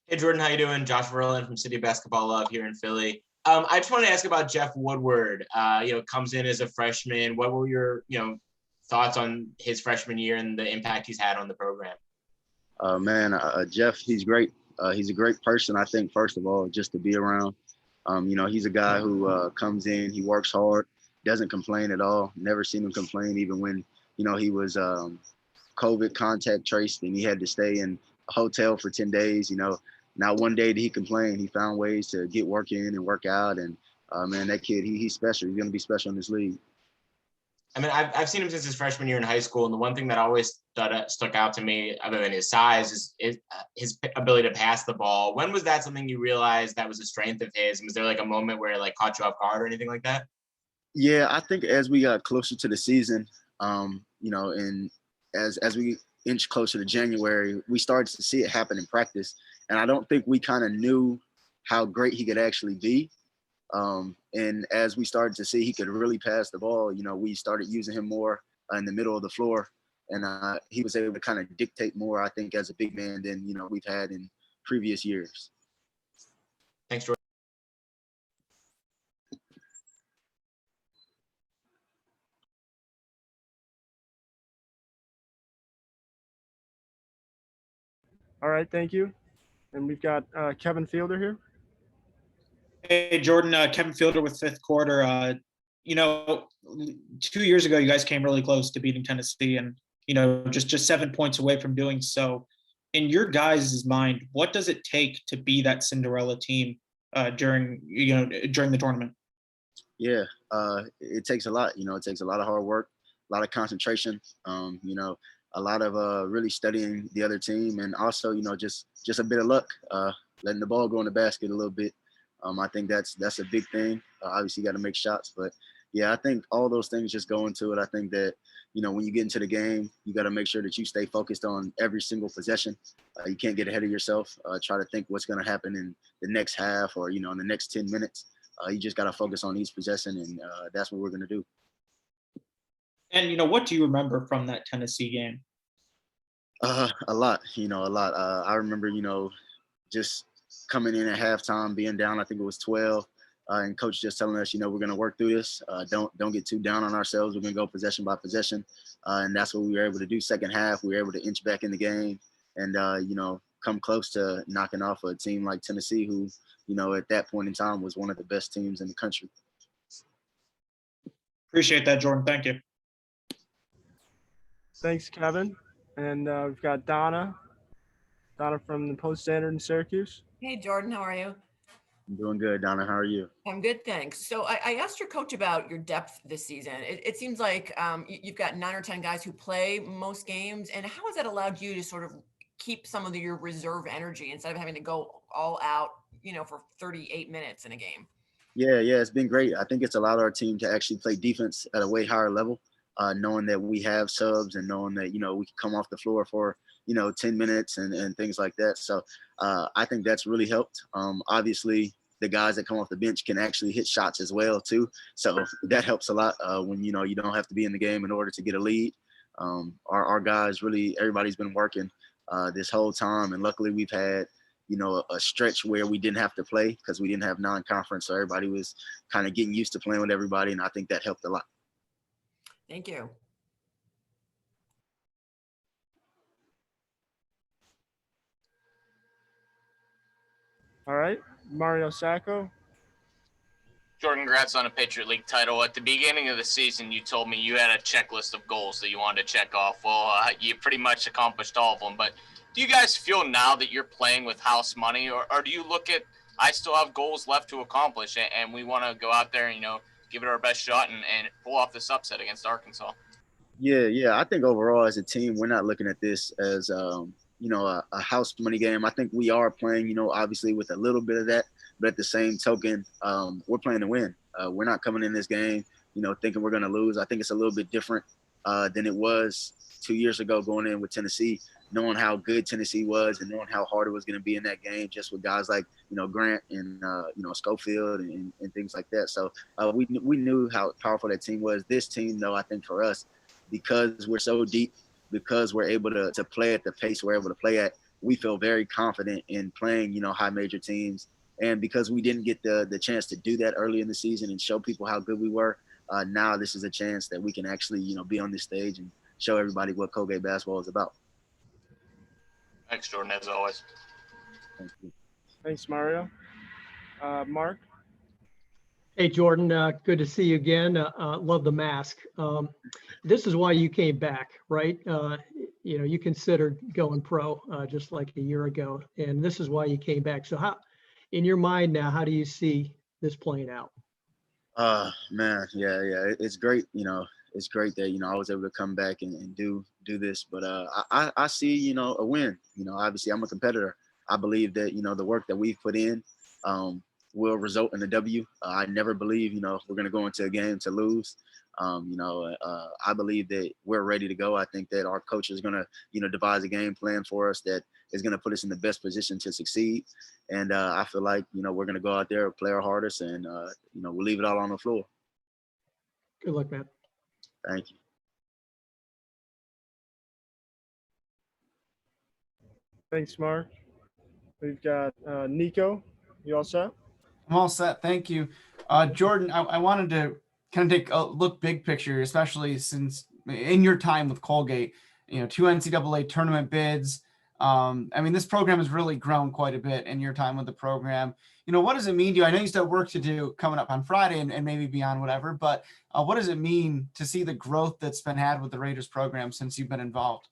Hey Jordan, how you doing? Josh Verlin from City Basketball Love here in Philly. I just want to ask about Jeff Woodward. Comes in as a freshman. What were your thoughts on his freshman year and the impact he's had on the program? Jeff, he's great. He's a great person, I think, first of all, just to be around. He's a guy who comes in, he works hard, doesn't complain at all. Never seen him complain, even when, he was COVID contact traced and he had to stay in a hotel for 10 days. Not one day did he complain. He found ways to get work in and work out. And that kid, he's special. He's going to be special in this league. I mean, I've seen him since his freshman year in high school, and the one thing that always stuck out to me, other than his size, is his ability to pass the ball. When was that something you realized that was a strength of his? Was there like a moment where it like caught you off guard or anything like that? Yeah, I think as we got closer to the season, and as we inch closer to January, we started to see it happen in practice. And I don't think we kind of knew how great he could actually be. And as we started to see he could really pass the ball, we started using him more in the middle of the floor. And he was able to kind of dictate more, I think, as a big man than, we've had in previous years. Thanks, Jordan. All right, thank you. And we've got Kevin Fielder here. Hey, Jordan, Kevin Fielder with Fifth Quarter. 2 years ago, you guys came really close to beating Tennessee and, just 7 points away from doing so. In your guys' mind, what does it take to be that Cinderella team during the tournament? Yeah, it takes a lot. It takes a lot of hard work, a lot of concentration, a lot of really studying the other team, and also, just a bit of luck, letting the ball go in the basket a little bit. I think that's a big thing. Obviously, you got to make shots, but yeah, I think all those things just go into it. I think that when you get into the game, you got to make sure that you stay focused on every single possession. You can't get ahead of yourself. Try to think what's going to happen in the next half or in the next 10 minutes. You just got to focus on each possession, and that's what we're going to do. And what do you remember from that Tennessee game? A lot. A lot. I remember just coming in at halftime, being down, I think it was 12, and coach just telling us, we're going to work through this. Don't get too down on ourselves. We're going to go possession by possession. And that's what we were able to do. Second half, we were able to inch back in the game and, come close to knocking off a team like Tennessee, who, at that point in time was one of the best teams in the country. Appreciate that, Jordan. Thank you. Thanks, Kevin. And we've got Donna from the Post-Standard in Syracuse. Hey, Jordan, how are you? I'm doing good, Donna. How are you? I'm good, thanks. So I asked your coach about your depth this season. It seems like you've got 9 or 10 guys who play most games. And how has that allowed you to sort of keep some of your reserve energy instead of having to go all out, for 38 minutes in a game? Yeah, it's been great. I think it's allowed our team to actually play defense at a way higher level, knowing that we have subs and knowing that, we can come off the floor for, 10 minutes and things like that. So I think that's really helped. Obviously, the guys that come off the bench can actually hit shots as well, too. So that helps a lot when, you don't have to be in the game in order to get a lead. Our guys really, everybody's been working this whole time. And luckily we've had, a stretch where we didn't have to play because we didn't have non-conference. So everybody was kind of getting used to playing with everybody. And I think that helped a lot. Thank you. All right, Mario Sacco. Jordan, congrats on a Patriot League title. At the beginning of the season, you told me you had a checklist of goals that you wanted to check off. Well, you pretty much accomplished all of them. But do you guys feel now that you're playing with house money, or do you look at, I still have goals left to accomplish, and we want to go out there and, give it our best shot and pull off this upset against Arkansas? Yeah. I think overall as a team, we're not looking at this as, a house money game. I think we are playing, obviously with a little bit of that, but at the same token, we're playing to win. We're not coming in this game, thinking we're going to lose. I think it's a little bit different than it was 2 years ago going in with Tennessee, knowing how good Tennessee was and knowing how hard it was going to be in that game, just with guys like, Grant and, Schofield and things like that. So we knew how powerful that team was. This team, though, I think for us, because we're so deep, because we're able to play at the pace we're able to play at, we feel very confident in playing, high major teams. And because we didn't get the chance to do that early in the season and show people how good we were, now this is a chance that we can actually, be on this stage and show everybody what Colgate basketball is about. Thanks, Jordan, as always. Thank you. Thanks, Mario. Mark? Hey, Jordan, good to see you again. Love the mask. This is why you came back, right? You considered going pro just like a year ago, and this is why you came back. So how, in your mind now, how do you see this playing out? Man, yeah. It's great. It's great that, I was able to come back and do this, but I see, a win. Obviously I'm a competitor. I believe that, the work that we've put in, will result in a W. I never believe, we're going to go into a game to lose. I believe that we're ready to go. I think that our coach is going to, devise a game plan for us that is going to put us in the best position to succeed. And I feel like, we're going to go out there, play our hardest, and, we'll leave it all on the floor. Good luck, man. Thank you. Thanks, Mark. We've got Nico. You all set? I'm all set. Thank you. Jordan, I wanted to kind of take a look big picture, especially since in your time with Colgate, 2 NCAA tournament bids. This program has really grown quite a bit in your time with the program. What does it mean to you? I know you still have work to do coming up on Friday and maybe beyond whatever, but what does it mean to see the growth that's been had with the Raiders program since you've been involved?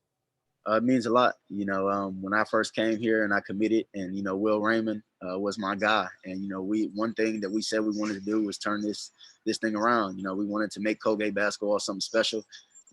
It means a lot. When I first came here and I committed, and, Will Raymond was my guy. And, one thing that we said we wanted to do was turn this thing around. We wanted to make Colgate basketball something special.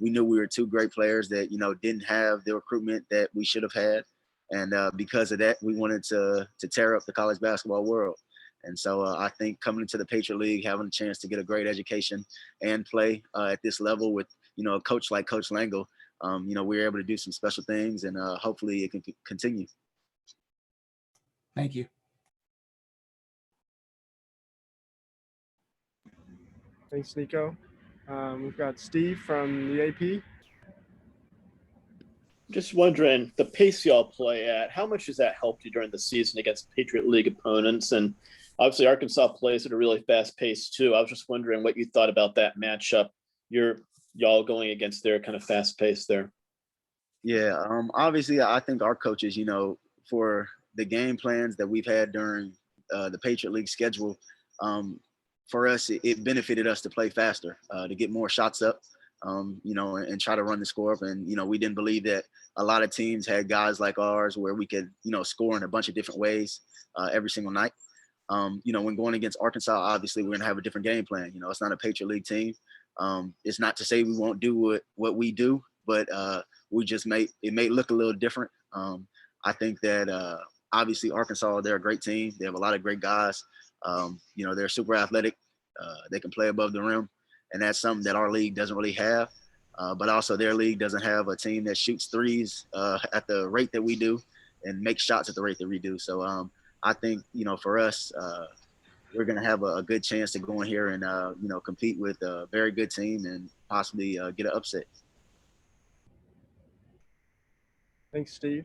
We knew we were 2 great players that, didn't have the recruitment that we should have had. And because of that, we wanted to tear up the college basketball world. And so I think coming into the Patriot League, having a chance to get a great education and play at this level with, a coach like Coach Langle, we were able to do some special things, and hopefully it can continue. Thank you. Thanks, Nico. We've got Steve from the AP. Just wondering, the pace y'all play at, how much has that helped you during the season against Patriot League opponents? And obviously Arkansas plays at a really fast pace too. I was just wondering what you thought about that matchup. Y'all going against their kind of fast pace there. Yeah, obviously I think our coaches, for the game plans that we've had during the Patriot League schedule, for us, it benefited us to play faster, to get more shots up, and try to run the score up. And, we didn't believe that a lot of teams had guys like ours where we could, score in a bunch of different ways every single night. When going against Arkansas, obviously we're going to have a different game plan. It's not a Patriot League team. It's not to say we won't do what we do, but we just may look a little different. I think that obviously Arkansas, they're a great team. They have a lot of great guys. They're super athletic. They can play above the rim, and that's something that our league doesn't really have. But also their league doesn't have a team that shoots threes at the rate that we do and makes shots at the rate that we do. So I think, for us, we're going to have a good chance to go in here and, compete with a very good team and possibly get an upset. Thanks, Steve.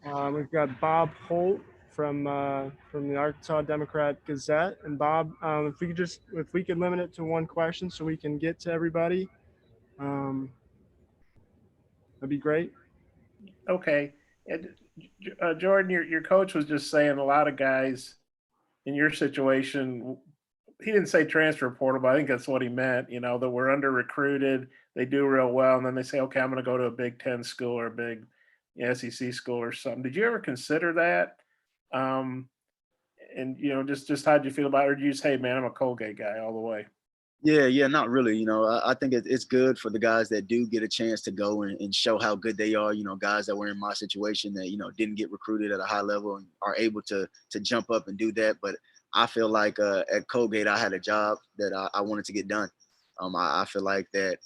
We've got Bob Holt from the Arkansas Democrat Gazette. And Bob, if we could limit it to one question so we can get to everybody, that'd be great. Okay. And, Jordan, your coach was just saying a lot of guys in your situation, he didn't say transfer portal, but I think that's what he meant, that we're under recruited, they do real well, and then they say, okay, I'm going to go to a Big Ten school or a big SEC school or something. Did you ever consider that? And, just how'd you feel about it? Or did you just, hey, man, I'm a Colgate guy all the way? Yeah, not really. I think it's good for the guys that do get a chance to go and show how good they are. Guys that were in my situation that, didn't get recruited at a high level and are able to jump up and do that. But I feel like at Colgate, I had a job that I wanted to get done. I feel like that,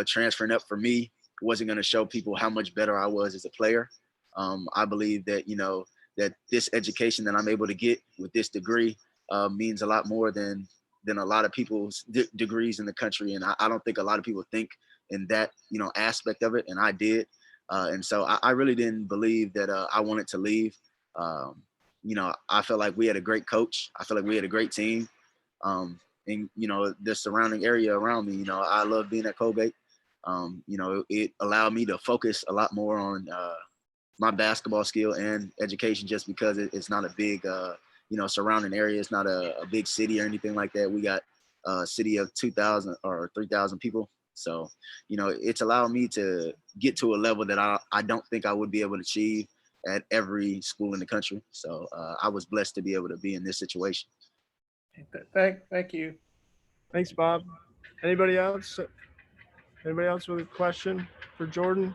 transferring up for me wasn't going to show people how much better I was as a player. I believe that, that this education that I'm able to get with this degree means a lot more than a lot of people's degrees in the country. And I don't think a lot of people think in that, aspect of it. And I did. And so I really didn't believe that I wanted to leave. I felt like we had a great coach. I felt like we had a great team. And, the surrounding area around me, I love being at Colgate. It allowed me to focus a lot more on my basketball skill and education just because it's not a big, surrounding area. It's not a big city or anything like that. We got a city of 2,000 or 3,000 people. So, it's allowed me to get to a level that I don't think I would be able to achieve at every school in the country. So I was blessed to be able to be in this situation. Thank you. Thanks, Bob. Anybody else? Anybody else with a question for Jordan?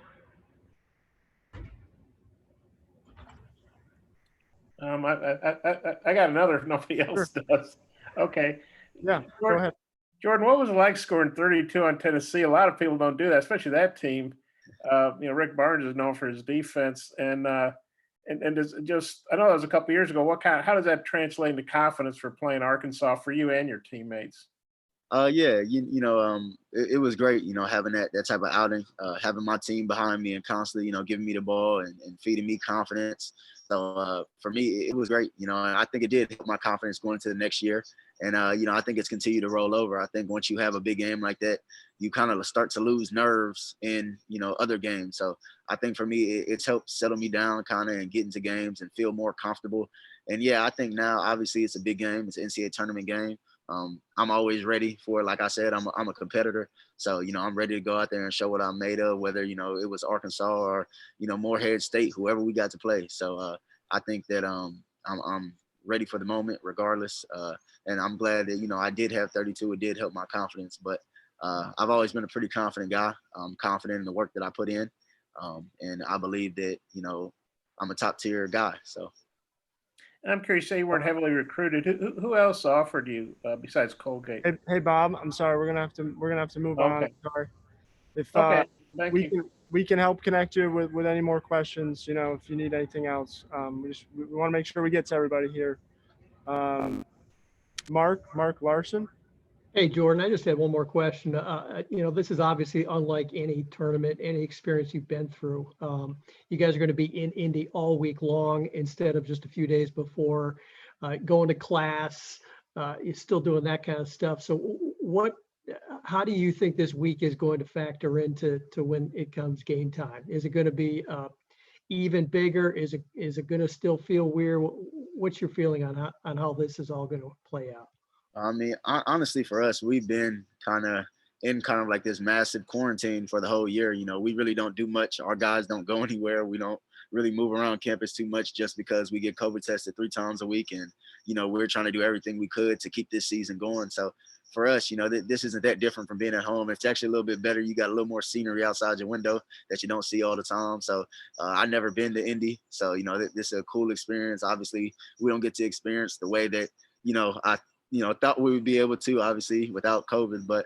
I got another if nobody else does. Okay. Yeah, go Jordan, ahead. Jordan, what was it like scoring 32 on Tennessee? A lot of people don't do that, especially that team. Rick Barnes is known for his defense, and just I know that was a couple of years ago. How does that translate into confidence for playing Arkansas for you and your teammates? Yeah, it was great, having that type of outing, having my team behind me and constantly, giving me the ball and feeding me confidence. So for me, it was great, and I think it did help my confidence going into the next year. And, I think it's continued to roll over. I think once you have a big game like that, you kind of start to lose nerves in, other games. So I think for me, it's helped settle me down kind of and get into games and feel more comfortable. And yeah, I think now, obviously, it's a big game. It's an NCAA tournament game. I'm always ready for it. Like I said, I'm a competitor. So, I'm ready to go out there and show what I'm made of, whether, it was Arkansas or, Morehead State, whoever we got to play. So I think that I'm ready for the moment regardless. And I'm glad that, I did have 32. It did help my confidence. But I've always been a pretty confident guy. I'm confident in the work that I put in. And I believe that, I'm a top tier guy. So. And I'm curious, say you weren't heavily recruited. Who else offered you besides Colgate? Hey, Bob. I'm sorry. We're gonna have to move on. Okay. Sorry. If Okay. Thank you. we can help connect you with any more questions. If you need anything else, we want to make sure we get to everybody here. Mark Larson. Hey, Jordan, I just had one more question. This is obviously unlike any tournament, any experience you've been through. You guys are going to be in Indy all week long instead of just a few days before, going to class. You're still doing that kind of stuff. So how do you think this week is going to factor into when it comes game time? Is it going to be even bigger? Is it going to still feel weird? What's your feeling on how this is all going to play out? I mean, honestly, for us, we've been kind of like this massive quarantine for the whole year. We really don't do much. Our guys don't go anywhere. We don't really move around campus too much just because we get COVID tested 3 times a week. And, we're trying to do everything we could to keep this season going. So for us, this isn't that different from being at home. It's actually a little bit better. You got a little more scenery outside your window that you don't see all the time. So I've never been to Indy. So, this is a cool experience. Obviously, we don't get to experience the way that, I thought we would be able to, obviously, without COVID, but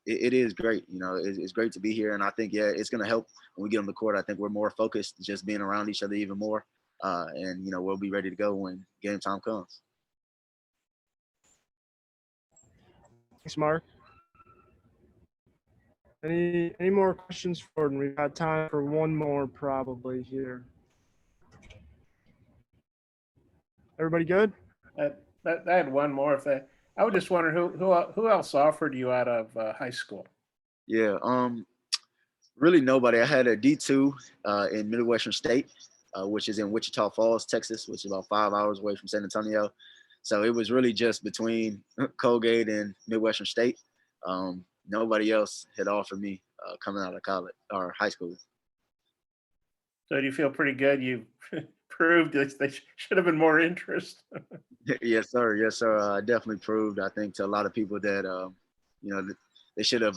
it is great. It's great to be here. And I think, yeah, it's going to help when we get on the court. I think we're more focused, just being around each other even more. And, we'll be ready to go when game time comes. Thanks, Mark. Any more questions for Jordan? We've got time for one more probably here. Everybody good? I had one more. I was just wondering who else offered you out of high school? Yeah, really nobody. I had a D2 in Midwestern State, which is in Wichita Falls, Texas, which is about 5 hours away from San Antonio. So it was really just between Colgate and Midwestern State. Nobody else had offered me coming out of college or high school. So do you feel pretty good? You proved that they should have been more interest. Yes, sir. Yes, sir. I definitely proved, I think, to a lot of people that, they should have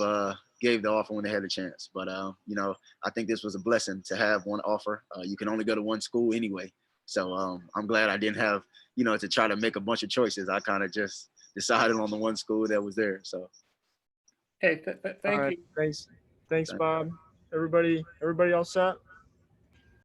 gave the offer when they had a chance. But, I think this was a blessing to have one offer. You can only go to one school anyway. So I'm glad I didn't have, to try to make a bunch of choices. I kind of just decided on the one school that was there. So. Hey, thank you. Thanks, Bob. Everybody all set?